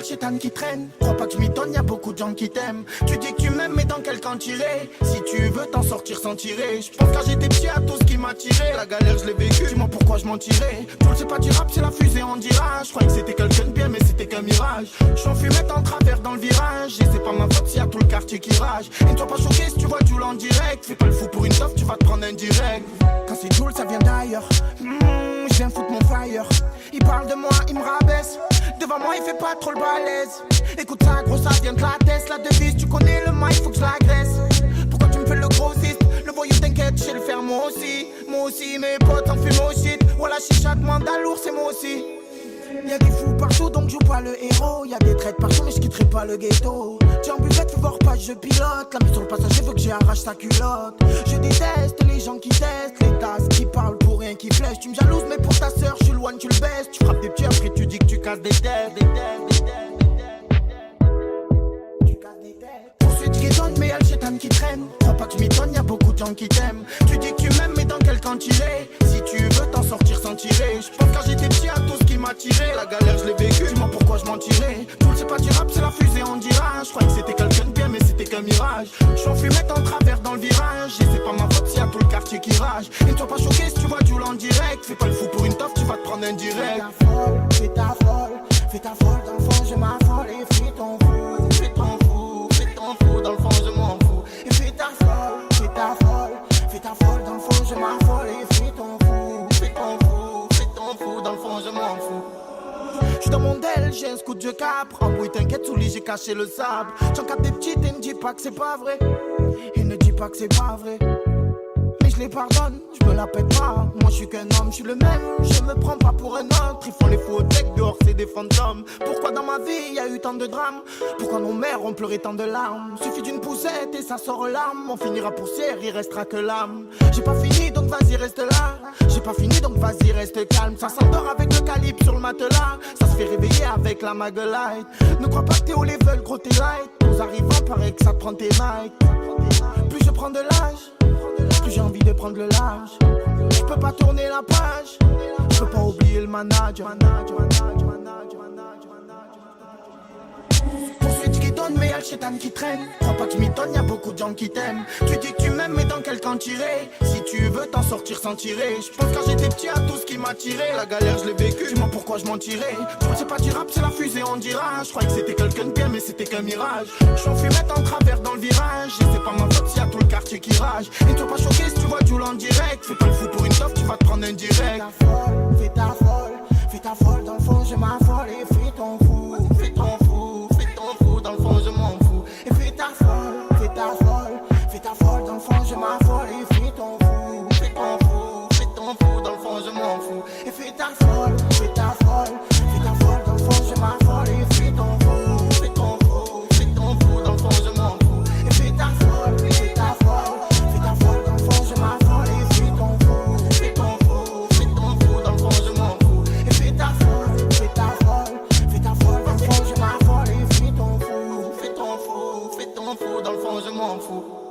chétane qui traîne. Crois pas que je m'étonne, y'a beaucoup de gens qui t'aiment. Tu dis que tu m'aimes, mais dans quel camp tirer? Si tu veux t'en sortir sans tirer. Je pense quand j'étais petit à tout ce qui m'a tiré. La galère, je l'ai vécu, dis-moi pourquoi je mentirais. Tout le c'est pas du rap, c'est la fusée en dirage. Je croyais que c'était quelqu'un de bien, mais c'était qu'un mirage. Je suis en fumette en travers dans le virage. Et c'est pas ma faute s'il y a tout le quartier qui rage. Et ne sois pas choqué si tu vois Jules en direct. Fais pas le fou pour une toffe, tu vas te prendre un direct. Quand c'est Jules, ça vient d'ailleurs. Je viens foutre mon fire. Il parle de moi, il me rabaisse. Devant moi, il fait pas trop le balèze. Écoute ça, gros, ça vient de la tête. La devise, tu connais le mic, faut que je l'agresse. Pourquoi tu me fais le grossiste? Le voyou, t'inquiète, je sais le faire moi aussi. Moi aussi, mes potes en fument au shit. Voilà, chicha, demande à lourd, c'est moi aussi. Y'a des fous partout donc joue pas le héros. Y'a des traites partout mais je quitterai pas le ghetto. Tu en buvette, fais voir pas, je pilote. La mise sur le passager veut que j'arrache sa culotte. Je déteste les gens qui testent, les tasses qui parlent pour rien qui flèchent. Tu me jalouses mais pour ta sœur je suis loin, tu le baisses. Tu frappes des petits après tu dis que tu casses des têtes. Tu casses des têtes. Poursuite qui donne mais y'a le chétane qui traîne. Crois pas que je m'étonne, y'a beaucoup de gens qui t'aiment. Tu dis que tu m'aimes mais dans quel camp tirer? Si tu veux t'en sortir sans tirer. Je pense quand j'étais petit à tout ce qui m'a tiré. La galère je l'ai vécu, dis-moi pourquoi je mentirais. Tout le c'est pas du rap, c'est la fusée en dirage. Je croyais que c'était quelqu'un de bien mais c'était qu'un mirage. Je suis en fumette en travers dans le virage. Et c'est pas ma faute s'il y a tout le quartier qui rage. Et ne sois pas choqué si tu vois Jules en direct. Fais pas le fou pour une toffe, tu vas te prendre un direct. Fais ta folle, dans le fond je m'affole. Et fais ton fou, fais ton fou, fais ton fou, dans le fond je m'en fous. Et fais ta folle, dans le fond je m'affole. Et fais ton fou, fais ton fou, fais ton fou, dans le fond je m'en fous. J'suis dans mon del, j'ai un scout, je capre. En bruit t'inquiète, sous lit j'ai caché le sable. J'en capte des petites et ne dis pas que c'est pas vrai. Et ne dis pas que c'est pas vrai. Mais je les pardonne, je me la pète pas. Moi je suis qu'un homme, je suis le même. Je me prends pas pour un autre. Ils font les faux decks, dehors c'est des fantômes. Pourquoi dans ma vie y a eu tant de drames? Pourquoi nos mères ont pleuré tant de larmes? Suffit d'une poussette et ça sort l'âme. On finira poussière, il restera que l'âme. J'ai pas fini donc vas-y reste là. J'ai pas fini donc vas-y reste calme. Ça s'endort avec le calibre sur le matelas. Ça se fait réveiller avec la maguelite. Ne crois pas que t'es au level, gros t'es light. Nous arrivons, paraît que ça te prend tes nights. Plus je prends de l'âge, plus j'ai envie de prendre le large. Je peux pas tourner la page, je peux pas oublier le manager. Poursuite qui donne mais y'a le chétane qui traîne. Crois pas que je m'étonne, y'a beaucoup de gens qui t'aiment. Tu dis que tu m'aimes mais dans quel camp tirer? Si tu veux t'en sortir sans tirer. Je pense quand j'étais petit à tout ce qui m'a tiré. La galère je l'ai vécu, dis-moi pourquoi je mentirais. C'est pas du rap, c'est la fusée en dirage. Je croyais que c'était quelqu'un de bien mais c'était qu'un mirage. Je suis en fumette en travers dans le virage. Et c'est pas ma faute s'il y a tout le quartier qui rage. Et ne sois pas choqué si tu vois Jules en direct. Fais pas le fou pour une toffe, tu vas te prendre un direct. Fais ta folle, dans le fond je m'affole. Et fais ton fou, fais ton fou, fais ton fou, dans le fond je m'en fous. Et fais ta folle, dans le fond je m'affole. Et fais ton fou, fais ton fou, fais ton fou, dans le fond je m'en fous. Et fais ta folle, dans le fond je m'affole. Et fais ton fou, fais ton fou, fais ton fou, dans le fond je m'en fous. Et fais ta folle, dans le fond je m'affole. Et fais ton fou, fais ton fou, fais ton fou, dans le fond je m'en fous. Et fais ta folle, dans le fond je m'affole. Et fais ton fou, fais ton fou, fais ton fou, dans le fond je m'en fous.